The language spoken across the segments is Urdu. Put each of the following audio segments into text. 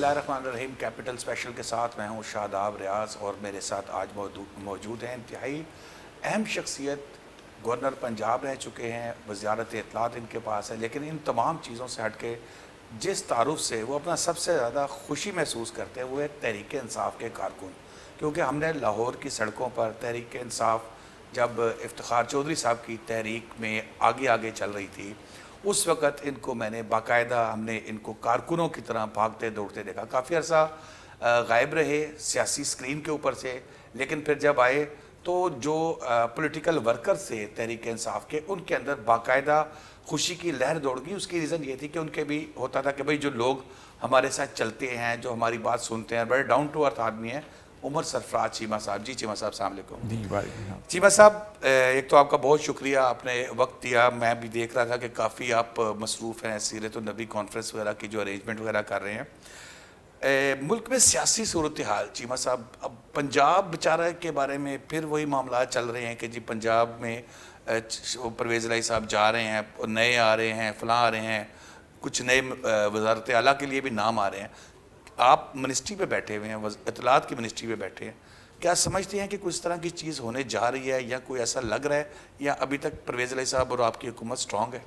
الرحمن الرحیم کیپٹل اسپیشل کے ساتھ میں ہوں شاداب ریاض، اور میرے ساتھ آج موجود ہیں انتہائی اہم شخصیت، گورنر پنجاب رہ چکے ہیں، وزارت اطلاعات ان کے پاس ہے، لیکن ان تمام چیزوں سے ہٹ کے جس تعارف سے وہ اپنا سب سے زیادہ خوشی محسوس کرتے ہیں وہ ہے تحریک انصاف کے کارکن. کیونکہ ہم نے لاہور کی سڑکوں پر تحریک انصاف جب افتخار چودھری صاحب کی تحریک میں آگے آگے چل رہی تھی، اس وقت ان کو میں نے باقاعدہ ہم نے ان کو کارکنوں کی طرح بھاگتے دوڑتے دیکھا. کافی عرصہ غائب رہے سیاسی سکرین کے اوپر سے، لیکن پھر جب آئے تو جو پولیٹیکل ورکر سے تحریک انصاف کے، ان کے اندر باقاعدہ خوشی کی لہر دوڑ گئی. اس کی ریزن یہ تھی کہ ان کے بھی ہوتا تھا کہ بھئی جو لوگ ہمارے ساتھ چلتے ہیں، جو ہماری بات سنتے ہیں، بڑے ڈاؤن ٹو ارتھ آدمی ہیں. عمر سرفراز چیمہ صاحب. جی چیمہ صاحب السلام علیکم. جی وعلیکم. چیمہ صاحب ایک تو آپ کا بہت شکریہ، آپ نے وقت دیا. میں بھی دیکھ رہا تھا کہ کافی آپ مصروف ہیں، سیرت النبی کانفرنس وغیرہ کی جو ارینجمنٹ وغیرہ کر رہے ہیں. ملک میں سیاسی صورتحال چیمہ صاحب، اب پنجاب بیچارہ کے بارے میں پھر وہی معاملات چل رہے ہیں کہ جی پنجاب میں پرویز الہی صاحب جا رہے ہیں، نئے آ رہے ہیں، فلاں آ رہے ہیں، کچھ نئے وزارت اعلیٰ کے لیے بھی نام آ رہے ہیں. آپ منسٹری پہ بیٹھے ہوئے ہیں، اطلاعات کی منسٹری پہ بیٹھے ہیں، کیا سمجھتے ہیں کہ کچھ طرح کی چیز ہونے جا رہی ہے، یا کوئی ایسا لگ رہا ہے، یا ابھی تک پرویز الہی صاحب اور آپ کی حکومت سٹرونگ ہے؟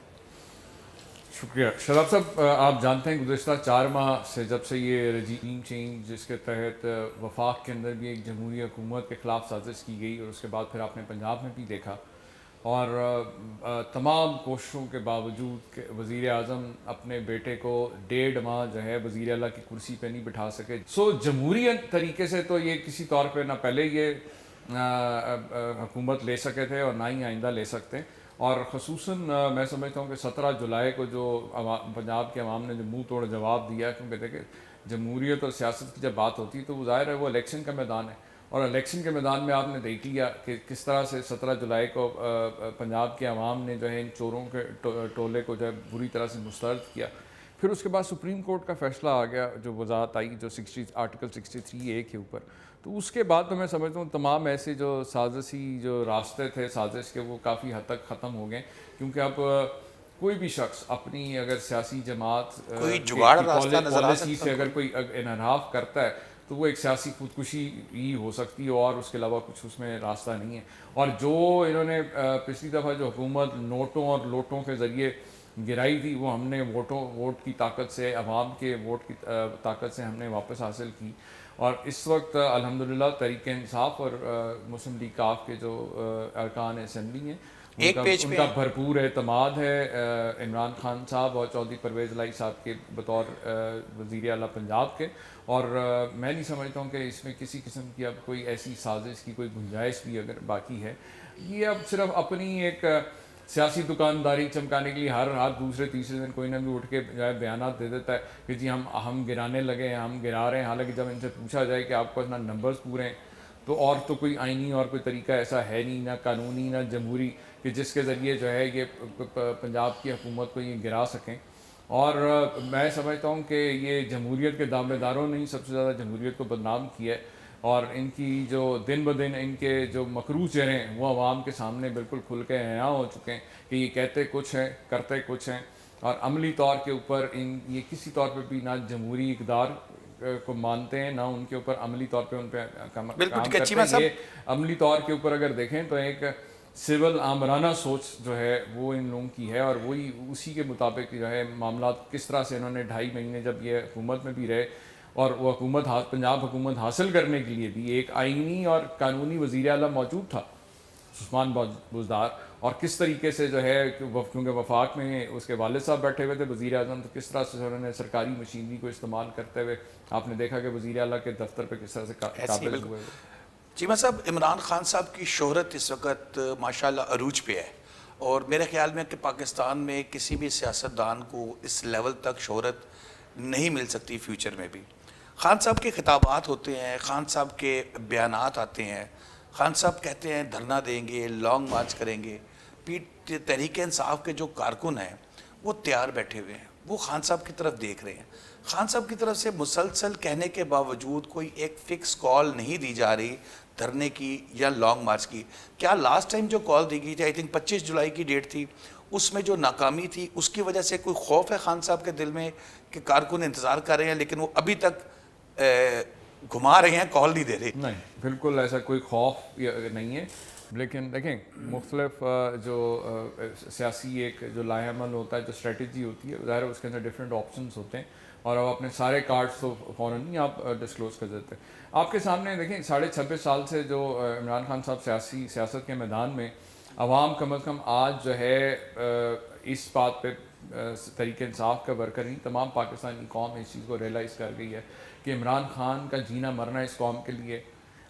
شکریہ شاداب صاحب. آپ جانتے ہیں گزشتہ 4 ماہ سے جب سے یہ رجیم چینج جس کے تحت وفاق کے اندر بھی ایک جمہوری حکومت کے خلاف سازش کی گئی، اور اس کے بعد پھر آپ نے پنجاب میں بھی دیکھا، اور تمام کوششوں کے باوجود کہ وزیر اعظم اپنے بیٹے کو 1.5 ماہ جو ہے وزیر اعلیٰ کی کرسی پہ نہیں بٹھا سکے. جمہوریت طریقے سے تو یہ کسی طور پہ نہ پہلے یہ حکومت لے سکے تھے اور نہ ہی آئندہ لے سکتے. اور خصوصاً میں سمجھتا ہوں کہ 17 جولائی کو جو پنجاب کے عوام نے جو منہ توڑ جواب دیا، کیونکہ دیکھیں جمہوریت اور سیاست کی جب بات ہوتی ہے تو وہ ظاہر ہے وہ الیکشن کا میدان ہے، اور الیکشن کے میدان میں آپ نے دیکھ لیا کہ کس طرح سے 17 جولائی کو پنجاب کے عوام نے جو ہے ان چوروں کے ٹولے کو جو ہے بری طرح سے مسترد کیا. پھر اس کے بعد سپریم کورٹ کا فیصلہ آ گیا، جو وضاحت آئی جو آرٹیکل 63A کے اوپر. تو اس کے بعد تو میں سمجھتا ہوں تمام ایسے جو سازشی جو راستے تھے سازش کے وہ کافی حد تک ختم ہو گئے. کیونکہ اب کوئی بھی شخص اپنی اگر سیاسی جماعت پالیسی سے اگر کوئی انحراف کرتا ہے تو وہ ایک سیاسی خودکشی ہی ہو سکتی ہے، اور اس کے علاوہ کچھ اس میں راستہ نہیں ہے. اور جو انہوں نے پچھلی دفعہ جو حکومت نوٹوں اور لوٹوں کے ذریعے گرائی تھی، وہ ہم نے ووٹ کی طاقت سے، عوام کے ووٹ کی طاقت سے ہم نے واپس حاصل کی. اور اس وقت الحمدللہ تحریک انصاف اور مسلم لیگ کاف کے جو ارکان اسمبلی ہیں ان کا بھرپور اعتماد ہے عمران خان صاحب اور چودھری پرویز الہی صاحب کے بطور وزیر اعلیٰ پنجاب کے. اور میں نہیں سمجھتا ہوں کہ اس میں کسی قسم کی اب کوئی ایسی سازش کی کوئی گنجائش بھی اگر باقی ہے. یہ اب صرف اپنی ایک سیاسی دکانداری چمکانے کے لیے ہر دوسرے تیسرے دن کوئی نہ بھی اٹھ کے جو ہے بیانات دے دیتا ہے کہ جی ہم گرانے لگے ہیں، ہم گرا رہے ہیں. حالانکہ جب ان سے پوچھا جائے کہ آپ کو اتنا نمبرز پورے ہیں تو کوئی آئینی اور کوئی طریقہ ایسا ہے نہیں، نہ قانونی نہ جمہوری، کہ جس کے ذریعے جو ہے یہ پنجاب کی حکومت کو یہ گرا سکیں. اور میں سمجھتا ہوں کہ یہ جمہوریت کے دعوے داروں نے ہی سب سے زیادہ جمہوریت کو بدنام کیا ہے. اور ان کی جو دن بدن ان کے جو مکروہ چہرے ہیں وہ عوام کے سامنے بالکل کھل کے عیاں ہو چکے ہیں کہ یہ کہتے کچھ ہیں کرتے کچھ ہیں، اور عملی طور کے اوپر یہ کسی طور پہ بھی نہ جمہوری اقدار کو مانتے ہیں، نہ ان کے اوپر عملی طور پہ ان پہ کام کرتے ہیں. یہ عملی طور کے اوپر اگر دیکھیں تو ایک سول آمرانہ سوچ جو ہے وہ ان لوگوں کی ہے، اور وہی اسی کے مطابق جو ہے معاملات کس طرح سے انہوں نے 2.5 مہینے جب یہ حکومت میں بھی رہے اور وہ پنجاب حکومت حاصل کرنے کے لیے بھی ایک آئینی اور قانونی وزیر اعلیٰ موجود تھا عثمان بزدار، اور کس طریقے سے جو ہے کیونکہ وفاق میں اس کے والد صاحب بیٹھے ہوئے تھے وزیر اعظم، تو کس طرح سے انہوں نے سرکاری مشینری کو استعمال کرتے ہوئے آپ نے دیکھا کہ وزیر اعلیٰ کے دفتر پہ کس طرح سے قابض ہوئے. چیمہ صاحب، عمران خان صاحب کی شہرت اس وقت ماشاءاللہ عروج پہ ہے، اور میرے خیال میں کہ پاکستان میں کسی بھی سیاستدان کو اس لیول تک شہرت نہیں مل سکتی فیوچر میں بھی. خان صاحب کے خطابات ہوتے ہیں، خان صاحب کے بیانات آتے ہیں، خان صاحب کہتے ہیں دھرنا دیں گے، لانگ مارچ کریں گے. تحریک انصاف کے جو کارکن ہیں وہ تیار بیٹھے ہوئے ہیں، وہ خان صاحب کی طرف دیکھ رہے ہیں. خان صاحب کی طرف سے مسلسل کہنے کے باوجود کوئی ایک فکس کال نہیں دی جا رہی دھرنے کی یا لانگ مارچ کی. کیا لاسٹ ٹائم جو کال دی گئی تھی، آئی تھنک 25 جولائی کی ڈیٹ تھی، اس میں جو ناکامی تھی اس کی وجہ سے کوئی خوف ہے خان صاحب کے دل میں کہ کارکن انتظار کر رہے ہیں لیکن وہ ابھی تک گھما رہے ہیں, کال نہیں دے رہے. نہیں, بالکل ایسا کوئی خوف نہیں ہے, لیکن دیکھیں مختلف جو سیاسی ایک جو لائحہ عمل ہوتا ہے, جو اسٹریٹجی ہوتی ہے, ظاہر ہے اس کے اندر ڈفرینٹ آپشنس ہوتے ہیں, اور اب اپنے سارے کارڈز تو فوراً نہیں آپ ڈسکلوز کر دیتے. آپ کے سامنے دیکھیں 26.5 سال سے جو عمران خان صاحب سیاست کے میدان میں, عوام کم از کم آج جو ہے اس بات پہ طریق انصاف کا ورکر نہیں, تمام پاکستانی قوم اس چیز کو ریئلائز کر گئی ہے کہ عمران خان کا جینا مرنا اس قوم کے لیے,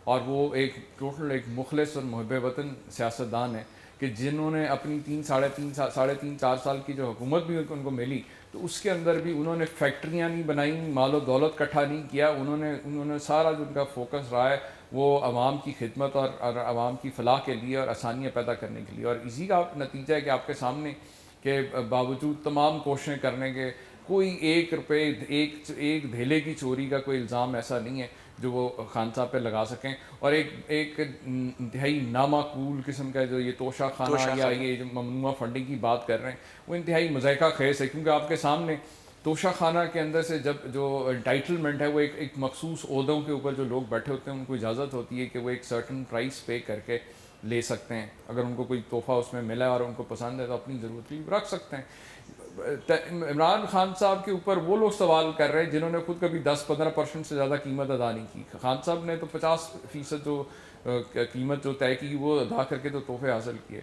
اور وہ ایک ٹوٹل ایک مخلص اور محب وطن سیاستدان ہے کہ جنہوں نے اپنی 3.5 4 سال کی جو حکومت بھی ان کو ملی, تو اس کے اندر بھی انہوں نے فیکٹریاں نہیں بنائیں, مال و دولت اکٹھا نہیں کیا, انہوں نے سارا جو ان کا فوکس رہا ہے وہ عوام کی خدمت اور عوام کی فلاح کے لیے اور آسانیاں پیدا کرنے کے لیے. اور اسی کا نتیجہ ہے کہ آپ کے سامنے کہ باوجود تمام کوششیں کرنے کے کوئی 1 روپے ایک دھیلے کی چوری کا کوئی الزام ایسا نہیں ہے جو وہ خان صاحب پہ لگا سکیں. اور ایک انتہائی نامعقول قسم کا جو یہ توشہ خانہ یا یہ جو ممنوعہ فنڈنگ کی بات کر رہے ہیں وہ انتہائی مضحکہ خیز ہے, کیونکہ آپ کے سامنے توشہ خانہ کے اندر سے جب جو انٹائٹلمنٹ ہے وہ ایک مخصوص عہدوں کے اوپر جو لوگ بیٹھے ہوتے ہیں ان کو اجازت ہوتی ہے کہ وہ ایک سرٹن پرائس پے کر کے لے سکتے ہیں, اگر ان کو کوئی تحفہ اس میں ملا اور ان کو پسند ہے تو اپنی ضرورت کے لیے رکھ سکتے ہیں. عمران خان صاحب کے اوپر وہ لوگ سوال کر رہے ہیں جنہوں نے خود کبھی 10-15% سے زیادہ قیمت ادا نہیں کی. خان صاحب نے تو 50% جو قیمت جو طے کی وہ ادا کر کے تو تحفے حاصل کیے.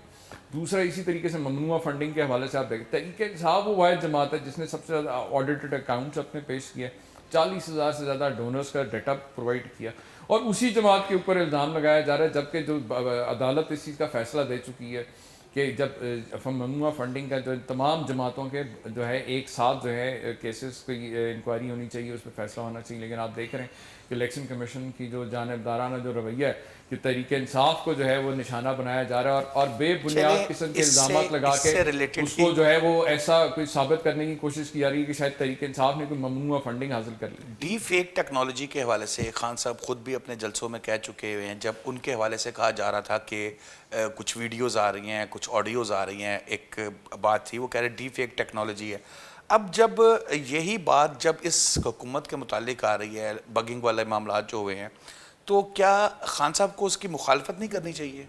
دوسرا اسی طریقے سے ممنوعہ فنڈنگ کے حوالے سے آپ دیکھیں, تحریک انصاف وہ واحد جماعت ہے جس نے سب سے زیادہ آڈیٹڈ اکاؤنٹس اپنے پیش کیے, 40,000 سے زیادہ ڈونرز کا ڈیٹا پرووائڈ کیا, اور اسی جماعت کے اوپر الزام لگایا جا رہا ہے جبکہ جو عدالت اس چیز کا فیصلہ دے چکی ہے کہ جب ممنوعہ فنڈنگ کا جو تمام جماعتوں کے جو ہے ایک ساتھ جو ہے کیسز کی انکوائری ہونی چاہیے, اس پہ فیصلہ ہونا چاہیے. لیکن آپ دیکھ رہے ہیں کہ الیکشن کمیشن کی جو جانبدارانہ جو رویہ ہے کہ تحریک انصاف کو جو ہے وہ نشانہ بنایا جا رہا ہے, اور بے بنیاد قسم کے الزامات لگا کے اس کو جو ہے وہ ایسا کوئی ثابت کرنے کی کوشش کی جا رہی ہے کہ شاید تحریک انصاف نے کوئی ممنوعہ فنڈنگ حاصل کر لی. ڈی فیک ٹیکنالوجی کے حوالے سے خان صاحب خود بھی اپنے جلسوں میں کہہ چکے ہوئے ہیں, جب ان کے حوالے سے کہا جا رہا تھا کہ کچھ ویڈیوز آ رہی ہیں, کچھ آڈیوز آ رہی ہیں, ایک بات تھی وہ کہہ رہے ڈی فیک ٹیکنالوجی ہے. اب جب یہی بات جب اس حکومت کے متعلق آ رہی ہے, بگنگ والے معاملات جو ہوئے ہیں, تو کیا خان صاحب کو اس کی مخالفت نہیں کرنی چاہیے؟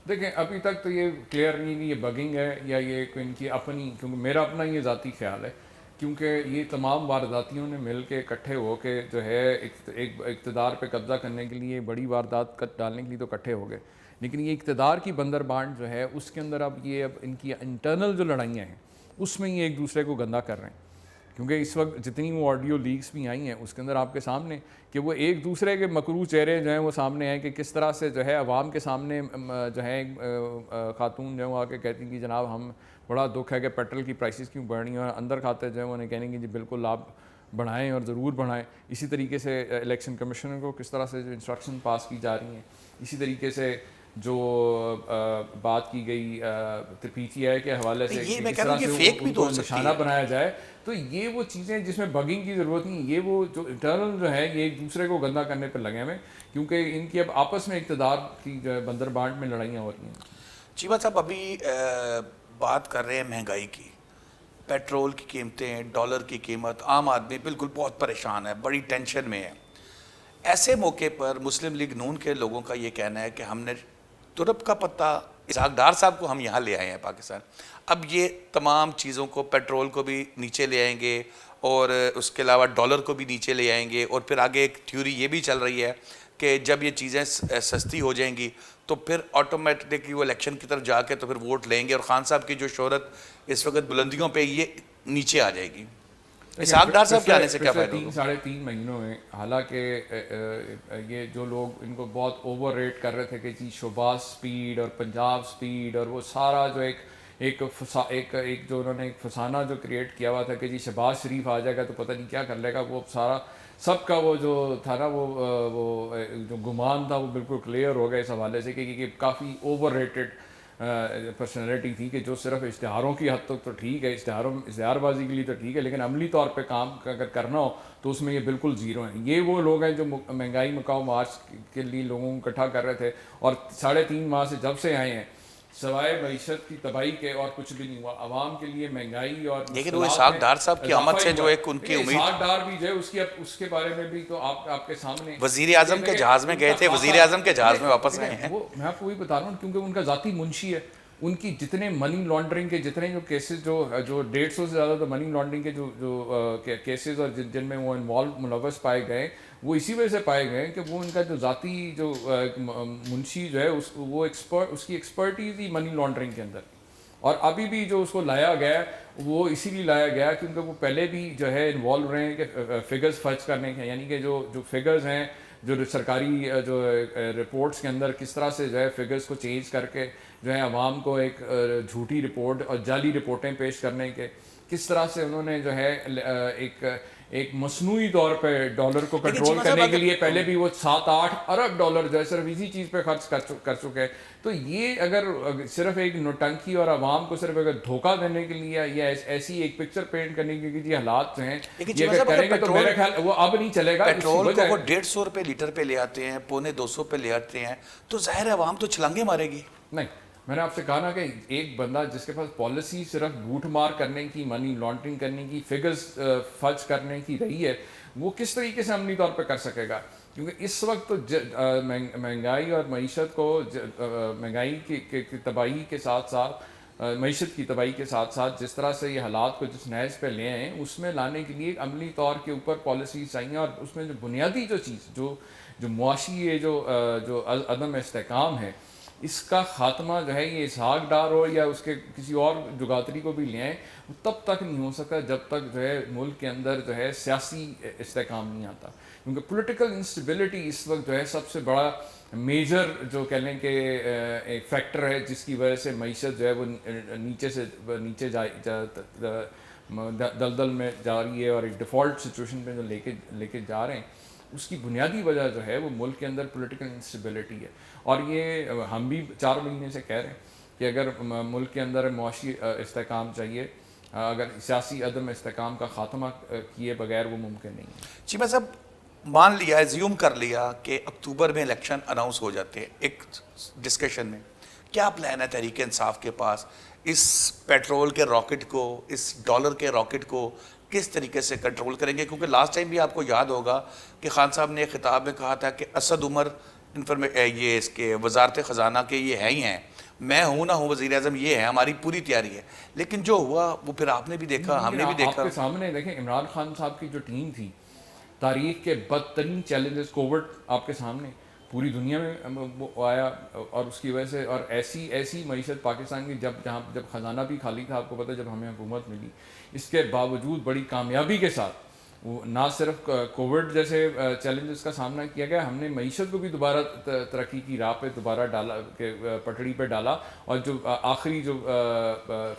دیکھیں ابھی تک تو یہ کلیئر نہیں کہ یہ بگنگ ہے یا یہ ان کی اپنی, کیونکہ میرا اپنا یہ ذاتی خیال ہے کیونکہ یہ تمام وارداتیوں نے مل کے اکٹھے ہو کے جو ہے ایک اقتدار پہ قبضہ کرنے کے لیے بڑی واردات ڈالنے کے لیے تو اکٹھے ہو گئے, لیکن یہ اقتدار کی بندر بانٹ جو ہے اس کے اندر اب ان کی انٹرنل جو لڑائیاں ہیں اس میں یہ ایک دوسرے کو گندا کر رہے ہیں. کیونکہ اس وقت جتنی وہ آڈیو لیکس بھی آئی ہیں اس کے اندر آپ کے سامنے کہ وہ ایک دوسرے کے مکروہ چہرے جو ہیں وہ سامنے ہیں کہ کس طرح سے جو ہے عوام کے سامنے جو ہے خاتون جو ہے وہ آ کے کہتی ہیں کہ جناب ہم بڑا دکھ ہے کہ پیٹرول کی پرائسز کیوں بڑھ رہی ہیں, اور اندر کھاتے جو ہیں وہ انہیں کہنے کہ جی بالکل آپ بڑھائیں اور ضرور بڑھائیں. اسی طریقے سے الیکشن کمیشنر کو کس طرح سے جو انسٹرکشن پاس کی جا رہی ہیں, اسی طریقے سے جو بات کی گئی پی ٹی آئی کے حوالے سے کس طرح سے ان کو نشانہ بنایا جائے, تو یہ وہ چیزیں جس میں بگنگ کی ضرورت نہیں. یہ وہ جو انٹرنل جو ہے یہ ایک دوسرے کو گندا کرنے پہ لگے ہوئے کیونکہ ان کی اب آپس میں اقتدار کی جو ہے بندر بانٹ میں لڑائیاں ہو رہی ہیں. چیمہ صاحب ابھی بات کر رہے ہیں مہنگائی کی, پیٹرول کی قیمتیں, ڈالر کی قیمت, عام آدمی بالکل بہت پریشان ہے, بڑی ٹینشن میں ہے. ایسے موقع پر مسلم لیگ نون کے لوگوں کا یہ کہنا ہے کہ ہم نے ترپ کا پتہ اسحاق ڈار صاحب کو ہم یہاں لے آئے ہیں پاکستان, اب یہ تمام چیزوں کو, پیٹرول کو بھی نیچے لے آئیں گے اور اس کے علاوہ ڈالر کو بھی نیچے لے آئیں گے, اور پھر آگے ایک تھیوری یہ بھی چل رہی ہے کہ جب یہ چیزیں سستی ہو جائیں گی تو پھر آٹومیٹکلی وہ الیکشن کی طرف جا کے تو پھر ووٹ لیں گے, اور خان صاحب کی جو شہرت اس وقت بلندیوں پہ یہ نیچے آ جائے گی. اسحاق ڈار صاحب کے آنے سے کیا فائدہ ہوگا؟ 3.5 مہینوں میں حالانکہ یہ جو لوگ ان کو بہت اوور ریٹ کر رہے تھے کہ جی شہباز سپیڈ اور پنجاب سپیڈ اور وہ سارا جو ایک جو انہوں نے ایک فسانہ جو کریٹ کیا ہوا تھا کہ جی شہباز شریف آ جائے گا تو پتہ نہیں کیا کر لے گا, وہ سارا سب کا وہ جو تھا نا وہ جو گمان تھا وہ بالکل کلیئر ہو گیا اس حوالے سے کہ کافی اوور ریٹڈ پرسنالٹی تھی کہ جو صرف اشتہاروں کی حد تک تو ٹھیک ہے, اشتہار بازی کے لیے تو ٹھیک ہے, لیکن عملی طور پہ کام اگر کرنا ہو تو اس میں یہ بالکل زیرو ہیں. یہ وہ لوگ ہیں جو مہنگائی مکاؤ مارچ کے لیے لوگوں کو اکٹھا کر رہے تھے, اور 3.5 ماہ سے جب سے آئے ہیں سوائے معیشت کی تباہی کے اور کچھ بھی نہیں ہوا. عوام کے لیے مہنگائی اور لیکن وہ مشکلات اسحاق میں ڈار صاحب کی آمد اضافہ سے ہی جو ہوا ہے. ایک ان کی لیکن امید، اسحاق ڈار بھی جو ہے اس کے بارے میں بھی تو آپ کے سامنے وزیر اعظم کے جہاز میں گئے تھے، وزیر اعظم کے جہاز میں واپس آئے ہیں. وہ میں آپ کو وہی بتا رہا ہوں کیونکہ ان کا ذاتی منشی ہے. ان کی جتنے منی لانڈرنگ کے جتنے جو کیسز جو 150 سے زیادہ تو منی لانڈرنگ کے جو کیسز اور جن میں وہ انوالو ملوث پائے گئے وہ اسی وجہ سے پائے گئے کہ وہ ان کا جو ذاتی جو منشی جو ہے وہ اس کی ایکسپرٹیز ہی منی لانڈرنگ کے اندر. اور ابھی بھی جو اس کو لایا گیا وہ اسی لیے لایا گیا کیونکہ وہ پہلے بھی جو ہے انوالو رہے ہیں کہ فگرز فرض کرنے کے، یعنی کہ جو فگرز ہیں جو سرکاری جو رپورٹس کے اندر کس طرح سے جو ہے فگرز کو چینج کر کے جو ہے عوام کو ایک جھوٹی رپورٹ اور جعلی رپورٹیں پیش کرنے کے کس طرح سے انہوں نے جو ہے ایک مصنوعی طور پہ ڈالر کو کنٹرول کرنے کے لیے پہلے بھی وہ 7-8 ارب ڈالر جو ہے صرف اسی چیز پہ خرچ کر چکے ہیں. تو یہ اگر صرف ایک نوٹنکی اور عوام کو صرف اگر دھوکہ دینے کے لیے یا ایسی ایک پکچر پینٹ کرنے کے لیے حالات جو ہیں یہ اگر کریں گے تو میرا خیال وہ اب نہیں چلے گا. پیٹرول کو وہ 150 روپے لیٹر پہ لے آتے ہیں، 250 پہ لے آتے ہیں، تو ظاہر ہے عوام تو چھلانگے مارے گی. نہیں، میں نے آپ سے کہا نا کہ ایک بندہ جس کے پاس پالیسی صرف لوٹ مار کرنے کی، منی لانڈرنگ کرنے کی، فگرز فرض کرنے کی رہی ہے، وہ کس طریقے سے عملی طور پہ کر سکے گا؟ کیونکہ اس وقت تو مہنگائی اور معیشت کو مہنگائی کی تباہی کے ساتھ ساتھ معیشت کی تباہی کے ساتھ ساتھ جس طرح سے یہ حالات کو جس نہج پہ لے آئے اس میں لانے کے لیے عملی طور کے اوپر پالیسیز چاہیے. اور اس میں جو بنیادی جو چیز جو معاشی ہے جو عدم استحکام ہے اس کا خاتمہ جو ہے یہ اسحاق ڈار ہو یا اس کے کسی اور جگاتری کو بھی لے آئیں وہ تب تک نہیں ہو سکتا جب تک جو ہے ملک کے اندر جو ہے سیاسی استحکام نہیں آتا. کیونکہ پولیٹیکل انسٹیبلٹی اس وقت جو ہے سب سے بڑا میجر جو کہہ لیں کہ ایک فیکٹر ہے جس کی وجہ سے معیشت جو ہے وہ نیچے دلدل میں جا رہی ہے اور ایک ڈیفالٹ سچویشن پہ جو لے کے جا رہے ہیں. اس کی بنیادی وجہ جو ہے وہ ملک کے اندر پولیٹیکل انسٹیبلٹی ہے. اور یہ ہم بھی 4 مہینے سے کہہ رہے ہیں کہ اگر ملک کے اندر معاشی استحکام چاہیے، اگر سیاسی عدم استحکام کا خاتمہ کیے بغیر وہ ممکن نہیں ہے. چیمہ صاحب مان لیا، ایزیوم کر لیا کہ اکتوبر میں الیکشن اناؤنس ہو جاتے ہیں، ایک ڈسکشن میں کیا پلان ہے تحریک انصاف کے پاس اس پیٹرول کے راکٹ کو، اس ڈالر کے راکٹ کو کس طریقے سے کنٹرول کریں گے؟ کیونکہ لاسٹ ٹائم بھی آپ کو یاد ہوگا کہ خان صاحب نے ایک خطاب میں کہا تھا کہ اسد عمر یہ اس کے وزارت خزانہ کے یہ ہیں ہی ہیں، میں ہوں نہ ہوں وزیر اعظم یہ ہے، ہماری پوری تیاری ہے. لیکن جو ہوا وہ پھر آپ نے بھی دیکھا، ہم نے بھی دیکھا. آپ کے سامنے دیکھیں عمران خان صاحب کی جو ٹیم تھی، تاریخ کے بدترین چیلنجز، کووڈ آپ کے سامنے پوری دنیا میں وہ آیا اور اس کی وجہ سے اور ایسی معیشت پاکستان کی جب خزانہ بھی خالی تھا، آپ کو پتہ جب ہمیں حکومت ملی، اس کے باوجود بڑی کامیابی کے ساتھ وہ نہ صرف کووڈ جیسے چیلنجز کا سامنا کیا گیا، ہم نے معیشت کو بھی دوبارہ ترقی کی راہ پہ دوبارہ ڈالا، پٹڑی پہ ڈالا. اور جو آخری جو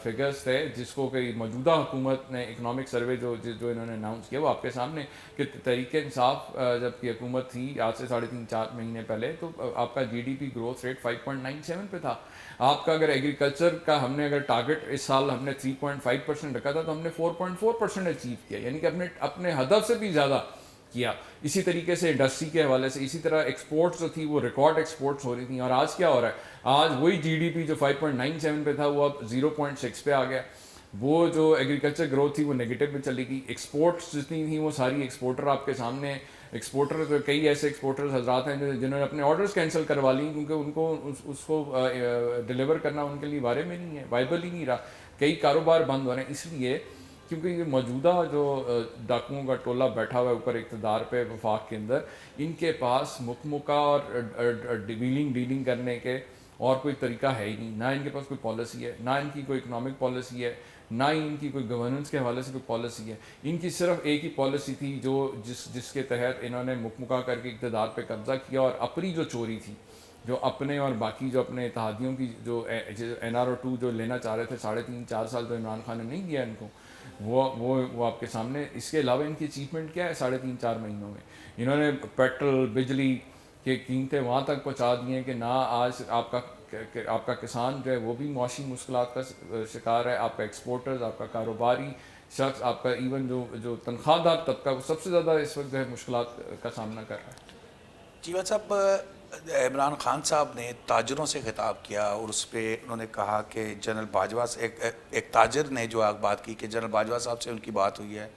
فگرز تھے جس کو کہ موجودہ حکومت نے اکنامک سروے جو انہوں نے اناؤنس کیا وہ آپ کے سامنے کہ تحریک انصاف جب کی حکومت تھی آج سے 3.5-4 مہینے پہلے تو آپ کا GDP گروتھ ریٹ 5.97 پہ تھا. آپ کا اگر ایگریکلچر کا ہم نے اگر ٹارگٹ اس سال ہم نے 3.5% رکھا تھا تو ہم نے 4.4% اچیو کیا، یعنی کہ اپنے ہدف سے بھی زیادہ کیا. اسی طریقے سے انڈسٹری کے حوالے سے اسی طرح ایکسپورٹس جو تھی وہ ریکارڈ ایکسپورٹس ہو رہی تھیں. اور آج کیا ہو رہا ہے؟ آج وہی GDP جو 5.97 پہ تھا وہ اب 0.6 پہ آ گیا. وہ جو ایگریکلچر گروتھ تھی وہ نگیٹو میں چلی گئی. ایکسپورٹس جتنی تھیں وہ ساری ایکسپورٹر آپ کے سامنے ایکسپورٹر کئی ایسے ایکسپورٹرز حضرات ہیں جنہوں نے اپنے آرڈرز کینسل کروا لی کیونکہ ان کو اس کو ڈیلیور کرنا ان کے لیے بارے میں نہیں ہے، وائبل ہی نہیں رہا. کئی کاروبار بند ہو رہے ہیں اس لیے کیونکہ یہ موجودہ جو ڈاکوؤں کا ٹولہ بیٹھا ہوا ہے اوپر اقتدار پہ وفاق کے اندر، ان کے پاس مکمکہ اور ڈیلنگ کرنے کے اور کوئی طریقہ ہے ہی نہیں. نہ ان کے پاس کوئی پالیسی ہے، نہ ان کی کوئی اکنامک پالیسی ہے، نہ ہی ان کی کوئی گورننس کے حوالے سے کوئی پالیسی ہے. ان کی صرف ایک ہی پالیسی تھی جو جس کے تحت انہوں نے مکمکہ کر کے اقتدار پہ قبضہ کیا اور اپنی جو چوری تھی جو اپنے اور باقی جو اپنے اتحادیوں کی جو NRO2 جو لینا چاہ رہے تھے 3.5-4 سال تو عمران خان نے نہیں دیا ان کو، وہ آپ کے سامنے. اس کے علاوہ ان کی اچیومنٹ کیا ہے 3.5-4 مہینوں میں؟ انہوں نے پیٹرول بجلی کی قیمتیں وہاں تک پہنچا دی ہیں کہ نہ آج آپ کا کسان جو ہے وہ بھی معاشی مشکلات کا شکار ہے، آپ کا ایکسپورٹرز، آپ کا کاروباری شخص، آپ کا ایون جو تنخواہ دار طبقہ وہ سب سے زیادہ اس وقت جو ہے مشکلات کا سامنا کر رہا ہے. جی صاحب عمران خان صاحب نے تاجروں سے خطاب کیا اور اس پہ انہوں نے کہا کہ جنرل باجوہ سے ایک تاجر نے جو بات کی کہ جنرل باجوہ صاحب سے ان کی بات ہوئی ہے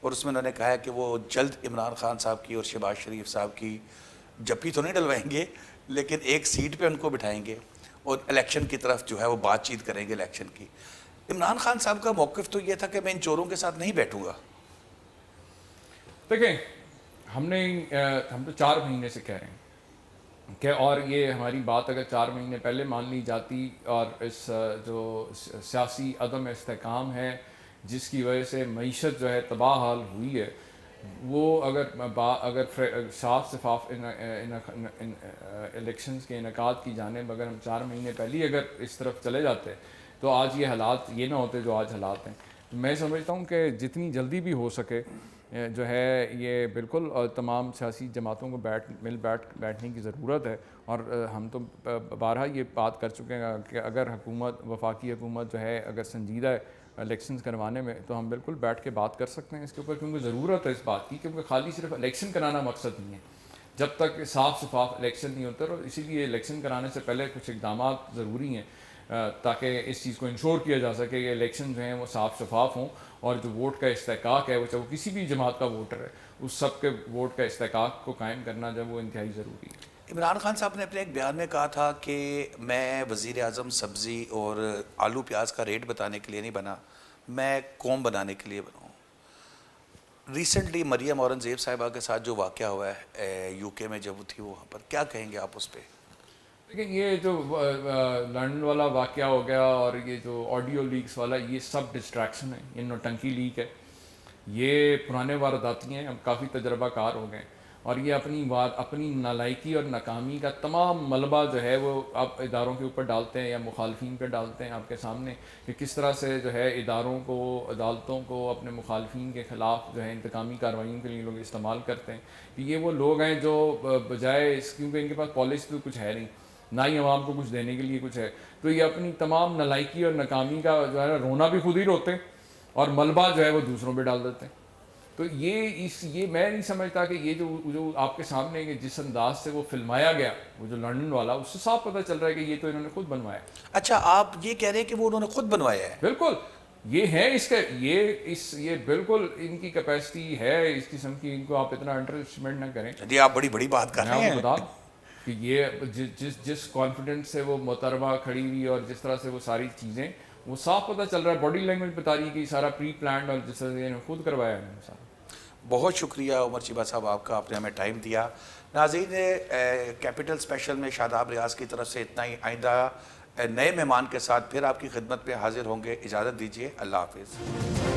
اور اس میں انہوں نے کہا ہے کہ وہ جلد عمران خان صاحب کی اور شہباز شریف صاحب کی جپی تو نہیں ڈلوائیں گے لیکن ایک سیٹ پہ ان کو بٹھائیں گے اور الیکشن کی طرف جو ہے وہ بات چیت کریں گے الیکشن کی. عمران خان صاحب کا موقف تو یہ تھا کہ میں ان چوروں کے ساتھ نہیں بیٹھوں گا. دیکھیں ہم تو 4 مہینے سے کہہ رہے ہیں کہ اور یہ ہماری بات اگر 4 مہینے پہلے مان لی جاتی اور اس جو سیاسی عدم استحکام ہے جس کی وجہ سے معیشت جو ہے تباہ حال ہوئی ہے وہ اگر صاف شفاف الیکشنز کے انعقاد کی جانب اگر ہم 4 مہینے پہلے ہی اگر اس طرف چلے جاتے تو آج یہ حالات یہ نہ ہوتے جو آج حالات ہیں. میں سمجھتا ہوں کہ جتنی جلدی بھی ہو سکے جو ہے یہ بالکل تمام سیاسی جماعتوں کو بیٹھنے کی ضرورت ہے. اور ہم تو بارہا یہ بات کر چکے ہیں کہ اگر حکومت وفاقی حکومت جو ہے اگر سنجیدہ ہے الیکشنز کروانے میں تو ہم بالکل بیٹھ کے بات کر سکتے ہیں اس کے اوپر, کیونکہ ضرورت ہے اس بات کی, کیونکہ خالی صرف الیکشن کرانا مقصد نہیں ہے جب تک صاف شفاف الیکشن نہیں ہوتا. اور اسی لیے الیکشن کرانے سے پہلے کچھ اقدامات ضروری ہیں تاکہ اس چیز کو انشور کیا جا سکے کہ الیکشن جو ہیں وہ صاف شفاف ہوں اور جو ووٹ کا استحقاق ہے وہ چاہے وہ کسی بھی جماعت کا ووٹر ہے اس سب کے ووٹ کا استحقاق کو قائم کرنا جب وہ انتہائی ضروری ہے. عمران خان صاحب نے اپنے ایک بیان میں کہا تھا کہ میں وزیر اعظم سبزی اور آلو پیاز کا ریٹ بتانے کے لیے نہیں بنا, میں قوم بنانے کے لیے بنا ہوں. ریسنٹلی مریم اورنگزیب صاحبہ کے ساتھ جو واقعہ ہوا ہے یو کے میں جب وہ تھی وہاں پر, کیا کہیں گے آپ اس پہ؟ لیکن یہ جو لنڈن والا واقعہ ہو گیا اور یہ جو آڈیو لیکس والا یہ سب ڈسٹریکشن ہے, یہ نوٹنکی لیک ہے, یہ پرانے وارداتی ہیں, ہم کافی تجربہ کار ہو گئے اور یہ اپنی نالائکی اور ناکامی کا تمام ملبہ جو ہے وہ آپ اداروں کے اوپر ڈالتے ہیں یا مخالفین پہ ڈالتے ہیں آپ کے سامنے کہ کس طرح سے جو ہے اداروں کو عدالتوں کو اپنے مخالفین کے خلاف جو ہے انتقامی کارروائیوں کے لیے لوگ استعمال کرتے ہیں. کہ یہ وہ لوگ ہیں جو بجائے اس کیونکہ ان کے پاس پالیسی تو کچھ ہے نہیں, نہ ہی عوام کو کچھ دینے کے لیے کچھ ہے, تو یہ اپنی تمام نالائکی اور ناکامی کا جو ہے نا رونا بھی خود ہی روتے ہیں اور ملبہ جو ہے وہ دوسروں پہ ڈال دیتے ہیں. تو یہ میں نہیں سمجھتا کہ یہ جو آپ کے سامنے کہ جس انداز سے وہ فلمایا گیا وہ جو لنڈن والا, اس سے صاف پتہ چل رہا ہے کہ یہ تو انہوں نے خود بنوایا. اچھا, آپ یہ کہہ رہے ہیں کہ وہ انہوں نے خود بنوایا ہے؟ بالکل, یہ ہے اس کا یہ بالکل ان کی کیپیسٹی ہے اس قسم کی, ان کو آپ اتنا انڈر اسٹیمیٹ نہ کریں. جی آپ بڑی بات کر رہے ہیں. میں آپ کو بتا کہ یہ جس کانفیڈنس سے وہ محترمہ کھڑی ہوئی اور جس طرح سے وہ ساری چیزیں وہ صاف پتہ چل رہا ہے, باڈی لینگویج بتا رہی ہے کہ یہ سارا پری پلانڈ اور جس طرح سے انہوں نے خود کروایا ہے سارا. بہت شکریہ عمر چیبہ صاحب آپ کا, آپ نے ہمیں ٹائم دیا. ناظرین, کیپٹل اسپیشل میں شاداب ریاض کی طرف سے اتنا ہی. آئندہ نئے مہمان کے ساتھ پھر آپ کی خدمت میں حاضر ہوں گے. اجازت دیجیے, اللہ حافظ.